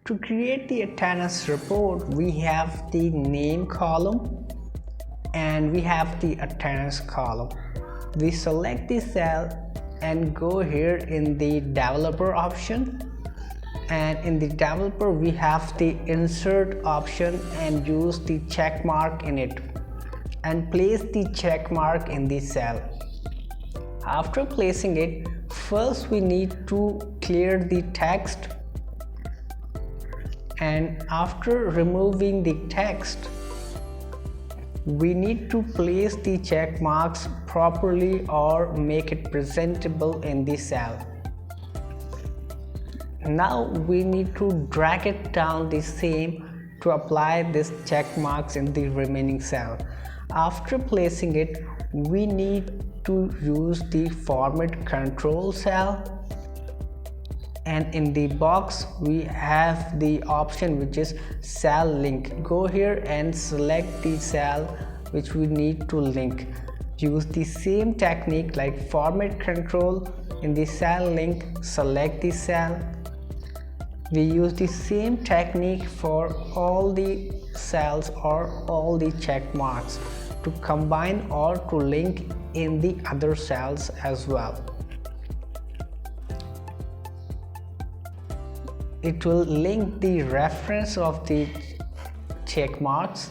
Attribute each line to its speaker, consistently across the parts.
Speaker 1: To create the attendance report, we have the name column and we have the attendance column. We select the cell and go here in the developer option, and in the developer we have the insert option and use the check mark in it and place the check mark in the cell. After placing it, first we need to clear the text, and after removing the text we need to place the check marks properly or make it presentable in the cell. Now we need to drag it down the same to apply this check marks in the remaining cell. After placing it, we need to use the format control cell, and in the box we have the option which is cell link. Go here and select the cell which we need to link. Use the same technique like format control. In the cell link, select the cell. We use the same technique for all the cells or all the check marks to combine or to link in the other cells as well. It will link the reference of the check marks.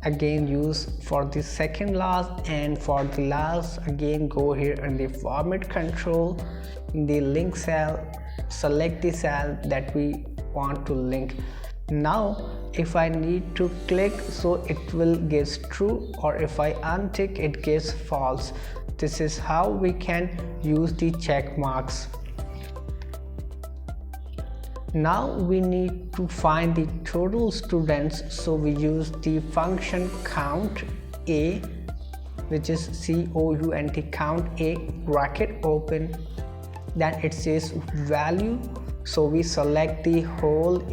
Speaker 1: Again, use for the second last, and for the last again go here in the format control. In the link cell, select the cell that we want to link. Now if I need to click, so it will give true, or if I untick it gives false. This is how we can use the check marks. Now we need to find the total students, so we use the function count a, which is count, count a, bracket open, then it says value, so we select the whole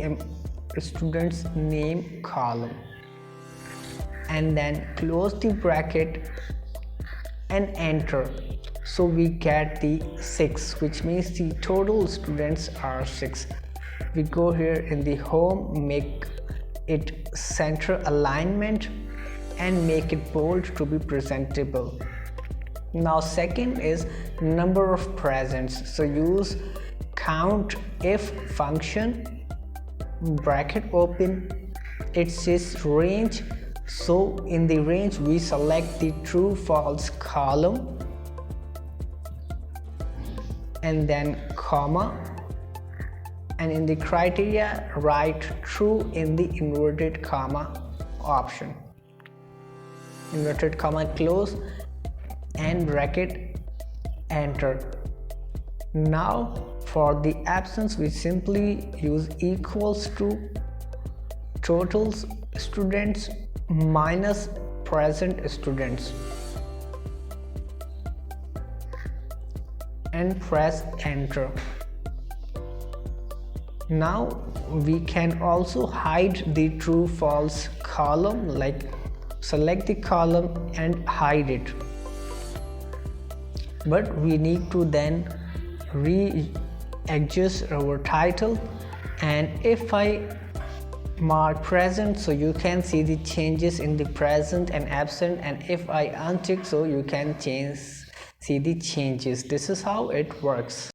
Speaker 1: student's name column and then close the bracket and enter. So we get the 6, which means the total students are 6. We go here in the home, make it center alignment and make it bold to be presentable. Now second is number of presents, so use count if function, bracket open, it says range, so in the range we select the true false column and then comma, and in the criteria write true in the inverted comma option. Inverted comma close and bracket enter. Now for the absence we simply use equals to total students minus present students and press enter. Now we can also hide the true false column, like select the column and hide it, but we need to then re-adjust our title, and if I mark present, so you can see the changes in the present and absent, and if I untick, so you can see the changes. This is how it works.